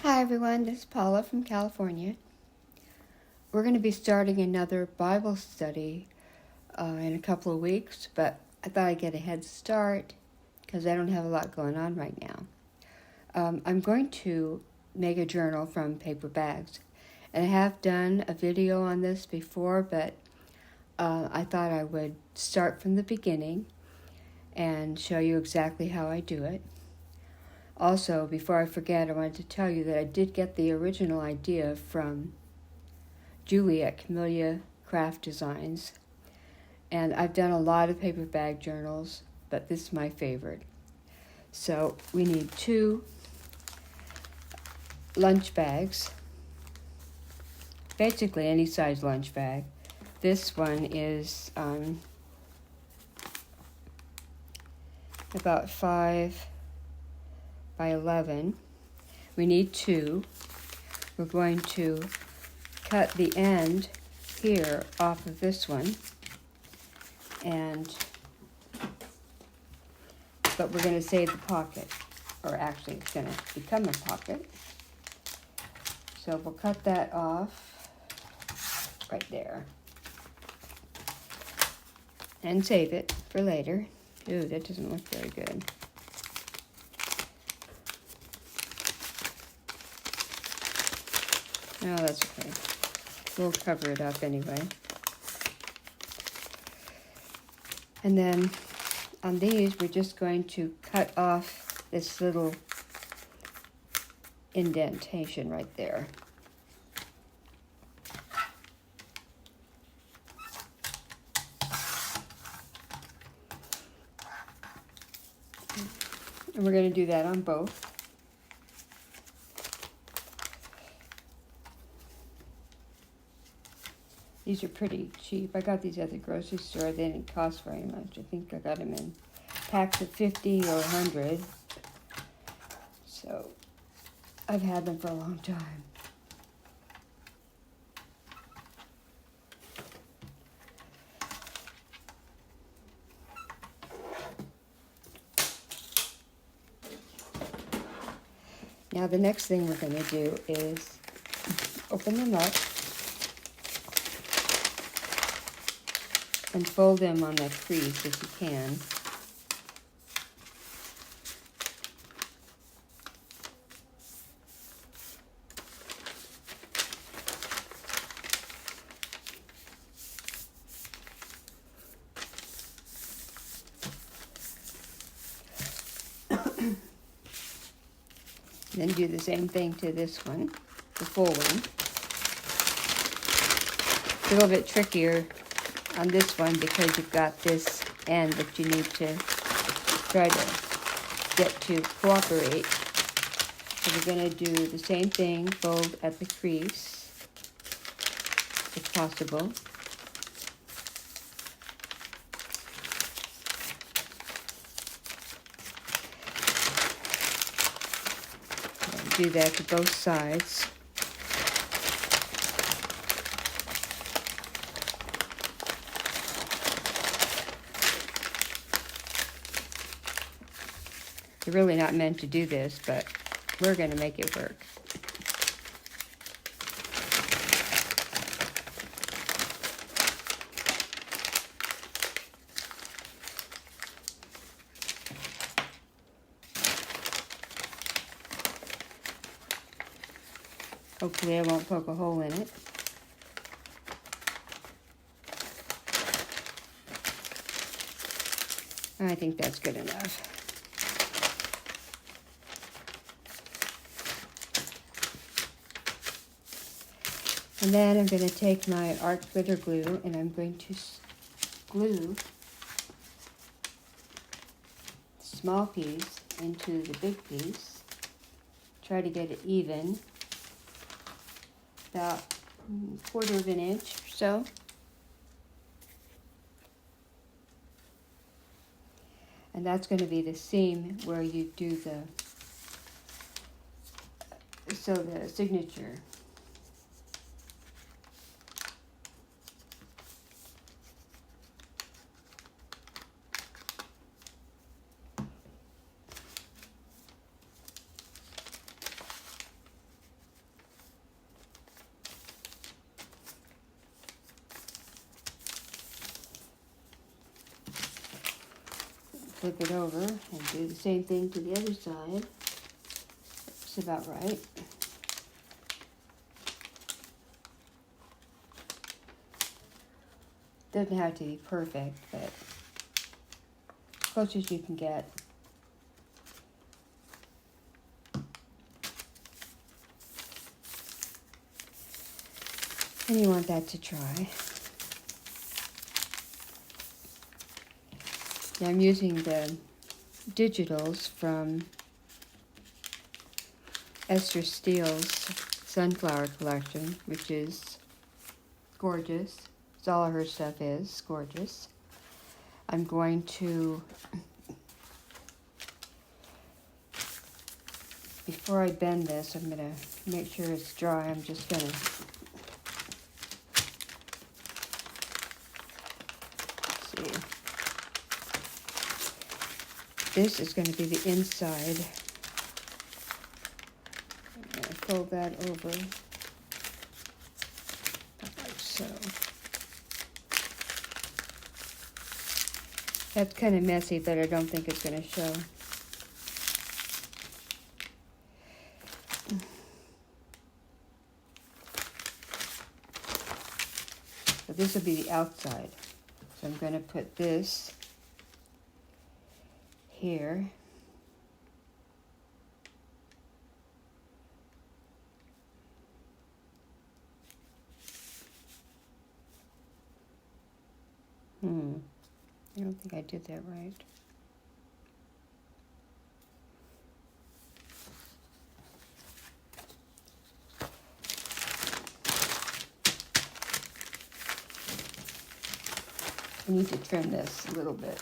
Hi everyone, this is Paula from California. We're going to be starting another Bible study in a couple of weeks, but I thought I'd get a head start because I don't have a lot going on right now. I'm going to make a journal from paper bags, and I have done a video on this before, but I thought I would start from the beginning and show you exactly how I do it. Also, before I forget, I wanted to tell you that I did get the original idea from Julie at Camellia Craft Designs. And I've done a lot of paper bag journals, but this is my favorite. So we need 2 lunch bags, basically any size lunch bag. This one is about 5 by 11. We need 2. We're going to cut the end here off of this one, but we're going to save the pocket, or actually it's going to become a pocket. So we'll cut that off right there and save it for later. Ooh, that doesn't look very good. No, that's okay. We'll cover it up anyway. And then on these, we're just going to cut off this little indentation right there. And we're going to do that on both. These are pretty cheap. I got these at the grocery store. They didn't cost very much. I think I got them in packs of 50 or 100. So I've had them for a long time. Now the next thing we're going to do is open them up and fold them on that crease if you can. Then do the same thing to this one, the full one. It's a little bit trickier on this one because you've got this end that you need to try to get to cooperate. So we're going to do the same thing, fold at the crease, if possible. And do that to both sides. You're really not meant to do this, but we're going to make it work. Hopefully I won't poke a hole in it. I think that's good enough. And then I'm going to take my art glitter glue and I'm going to glue the small piece into the big piece. Try to get it even, about 1/4 of an inch or so. And that's going to be the seam where you do the signature. flip it over and do the same thing to the other side. It's about right. Doesn't have to be perfect, but as close as you can get. And you want that to dry. Now I'm using the digitals from Esther Steele's Sunflower Collection, which is gorgeous. It's all of her stuff is gorgeous. I'm going to, before I bend this, I'm going to make sure it's dry. I'm just going to see. This is going to be the inside. I'm going to fold that over like so. That's kind of messy, but I don't think it's going to show. So this will be the outside. So I'm going to put this here. I don't think I did that right. I need to trim this a little bit.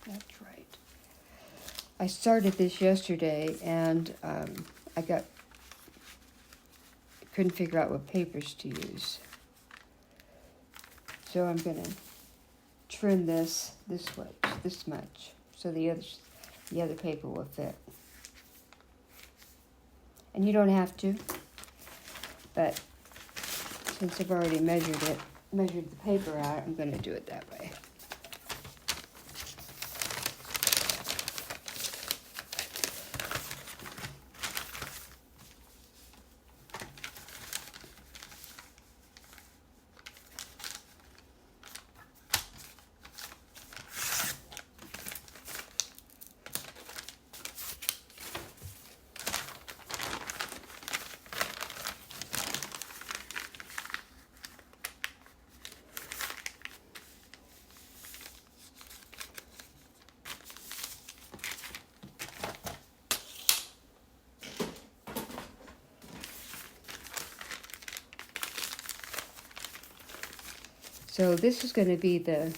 That's right. I started this yesterday and I couldn't figure out what papers to use. So I'm going to trim this way, this much, so the other paper will fit. And you don't have to, but since I've already measured the paper out, I'm going to do it that way. So this is going to be the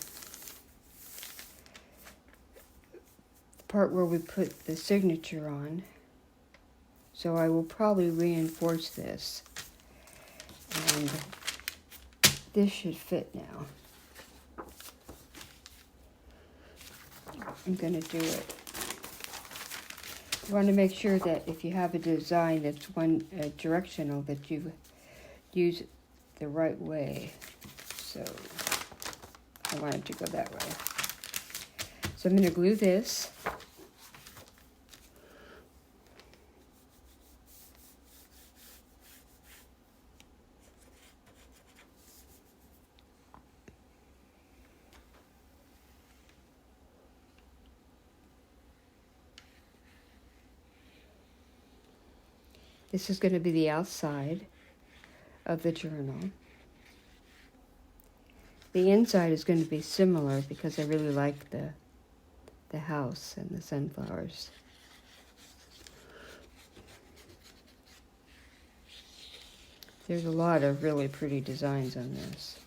part where we put the signature on. So I will probably reinforce this. And this should fit now. I'm going to do it. You want to make sure that if you have a design that's one directional, that you use it the right way. So I want it to go that way. So I'm going to glue this. This is going to be the outside of the journal. The inside is going to be similar because I really like the house and the sunflowers. There's a lot of really pretty designs on this.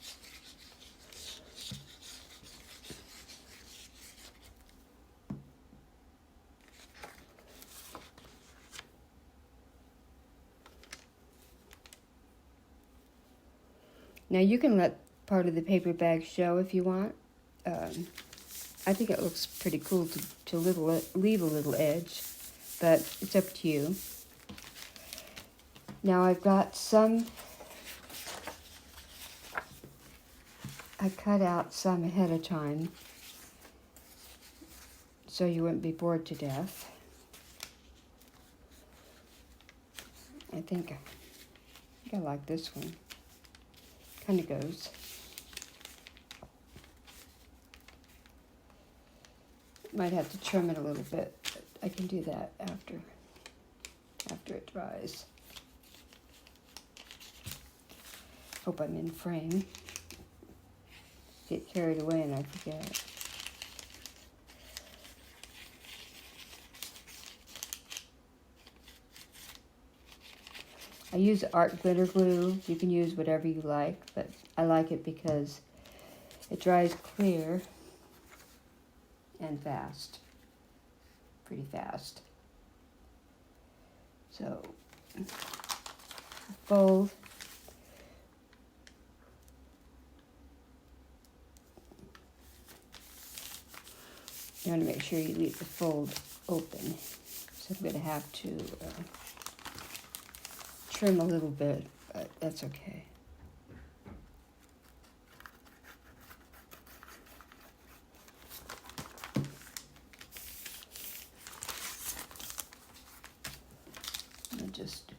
Now you can let part of the paper bag show if you want. I think it looks pretty cool to leave a little edge, but it's up to you. Now I've got some, I cut out some ahead of time so you wouldn't be bored to death. I think I like this one. Kind of goes. Might have to trim it a little bit, but I can do that after it dries. Hope I'm in frame. Get carried away and I forget. I use art glitter glue. You can use whatever you like, but I like it because it dries clear and fast. Pretty fast. So, fold. You want to make sure you leave the fold open. So I'm going to have to trim a little bit, but that's okay. I'll just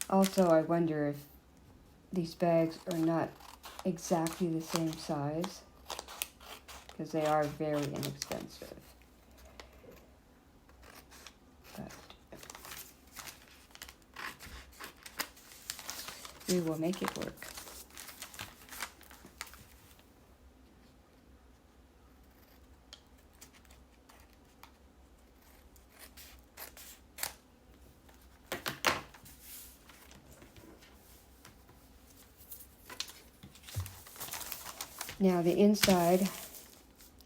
also, I wonder if these bags are not exactly the same size, because they are very inexpensive. But we will make it work. Now the inside,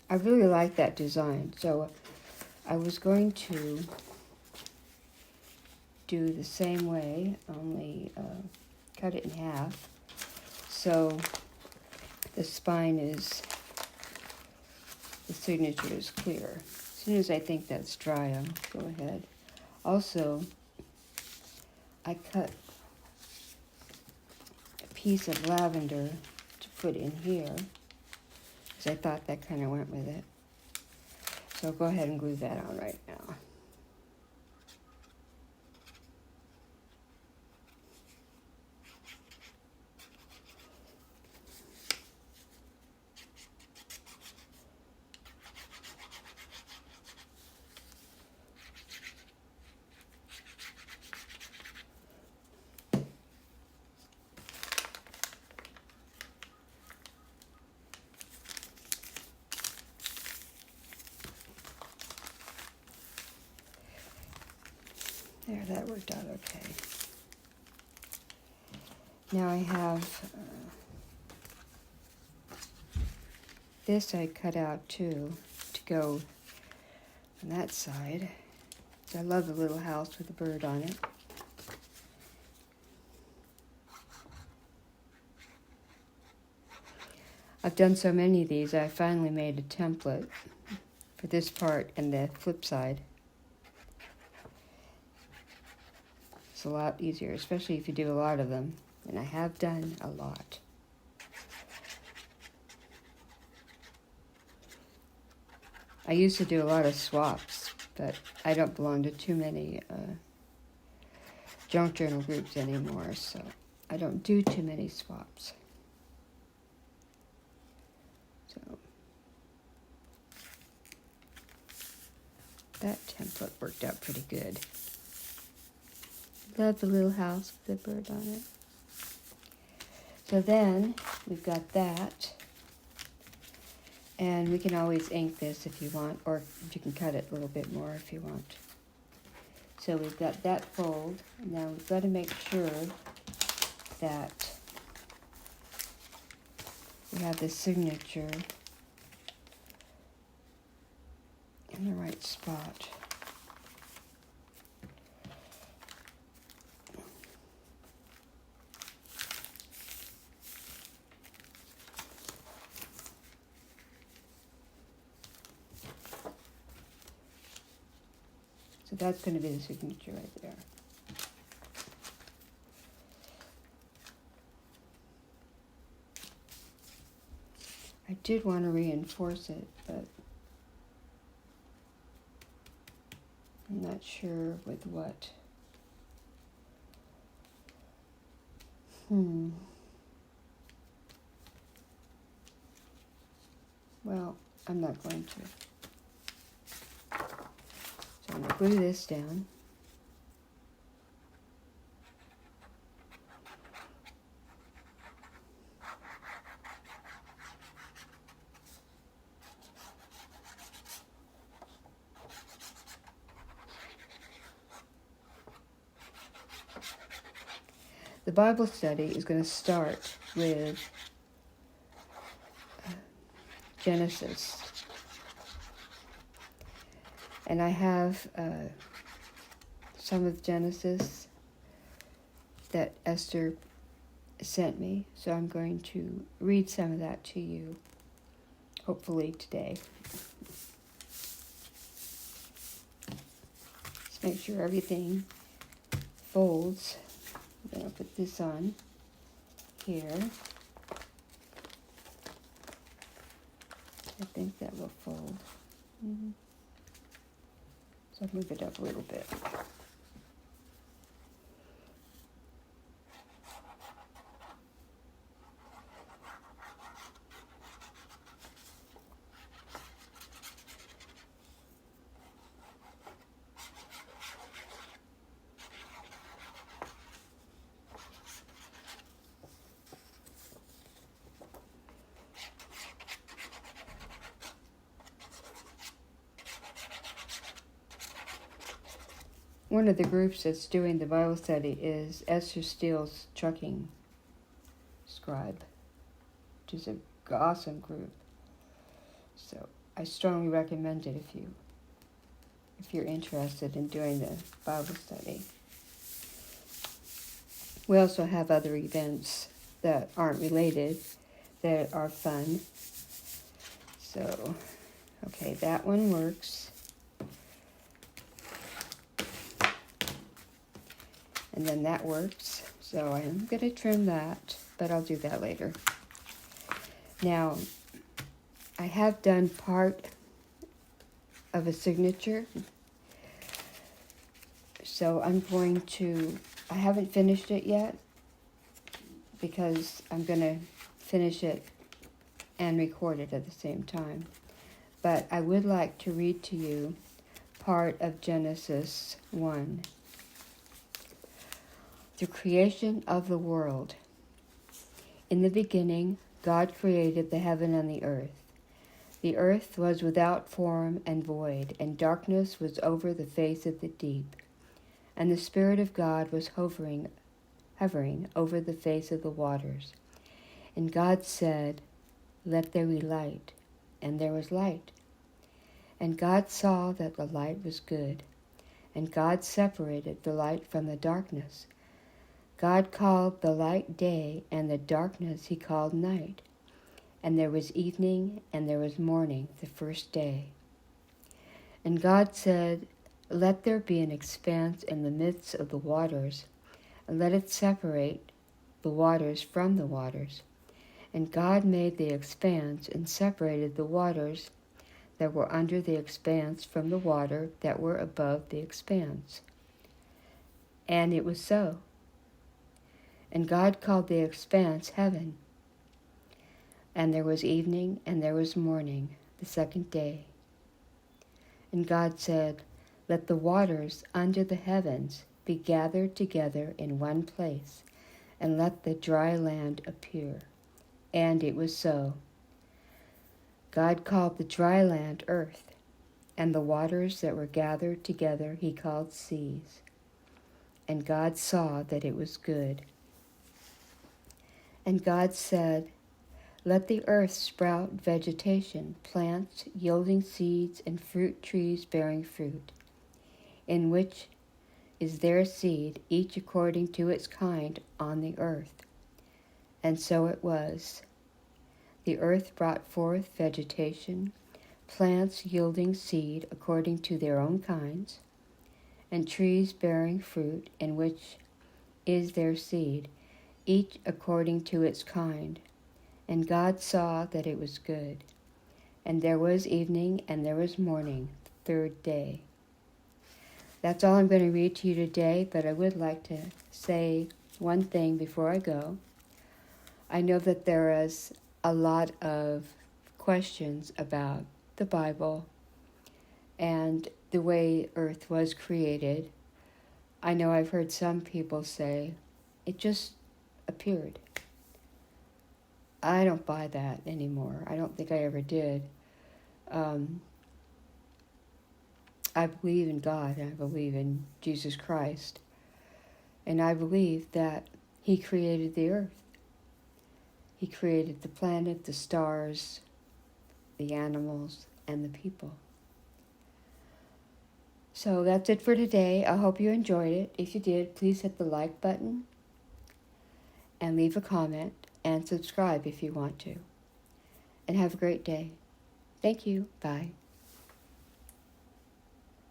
I really like that design, so I was going to do the same way, only cut it in half. So the spine is, the signature is clear. As soon as I think that's dry, I'll go ahead. Also, I cut a piece of lavender to put in here, because I thought that kind of went with it. So I'll go ahead and glue that on right now. There, that worked out okay. Now I have this I cut out too, to go on that side. So I love the little house with the bird on it. I've done so many of these, I finally made a template for this part and the flip side. It's a lot easier, especially if you do a lot of them. And I have done a lot. I used to do a lot of swaps, but I don't belong to too many junk journal groups anymore, so I don't do too many swaps. So that template worked out pretty good. Love the little house with the bird on it. So then we've got that, and we can always ink this if you want, or you can cut it a little bit more if you want. So we've got that fold. Now we've got to make sure that we have the signature in the right spot. So that's going to be the signature right there. I did want to reinforce it, but I'm not sure with what. Well, I'm not going to. So I'm going to glue this down. The Bible study is going to start with Genesis. And I have some of Genesis that Esther sent me, so I'm going to read some of that to you, hopefully today. Just make sure everything folds. I'm going to put this on here. I think that will fold. So I'll move it up a little bit. One of the groups that's doing the Bible study is Esther Steele's Trucking Scribe, which is an awesome group. So I strongly recommend it if you're interested in doing the Bible study. We also have other events that aren't related that are fun. So, okay, that one works. And then that works. So I'm going to trim that, but I'll do that later. Now, I have done part of a signature. So I haven't finished it yet because I'm going to finish it and record it at the same time. But I would like to read to you part of Genesis 1. The creation of the world. In the beginning, God created the heaven and the earth. The earth was without form and void, and darkness was over the face of the deep. And the Spirit of God was hovering over the face of the waters. And God said, "Let there be light." And there was light. And God saw that the light was good. And God separated the light from the darkness. God called the light day, and the darkness he called night. And there was evening, and there was morning, the first day. And God said, "Let there be an expanse in the midst of the waters, and let it separate the waters from the waters." And God made the expanse, and separated the waters that were under the expanse from the water that were above the expanse. And it was so. And God called the expanse heaven. And there was evening, and there was morning, the second day. And God said, "Let the waters under the heavens be gathered together in one place, and let the dry land appear." And it was so. God called the dry land earth, and the waters that were gathered together he called seas. And God saw that it was good. And God said, "Let the earth sprout vegetation, plants yielding seeds, and fruit trees bearing fruit, in which is their seed, each according to its kind, on the earth." And so it was. The earth brought forth vegetation, plants yielding seed according to their own kinds, and trees bearing fruit, in which is their seed, each according to its kind. And God saw that it was good. And there was evening, and there was morning, the third day. That's all I'm going to read to you today, but I would like to say one thing before I go. I know that there is a lot of questions about the Bible and the way Earth was created. I know I've heard some people say it just appeared. I don't buy that anymore. I don't think I ever did. I believe in God, and I believe in Jesus Christ, and I believe that He created the earth. He created the planet, the stars, the animals, and the people. So that's it for today. I hope you enjoyed it. If you did, please hit the like button and leave a comment and subscribe if you want to. And have a great day. Thank you. Bye.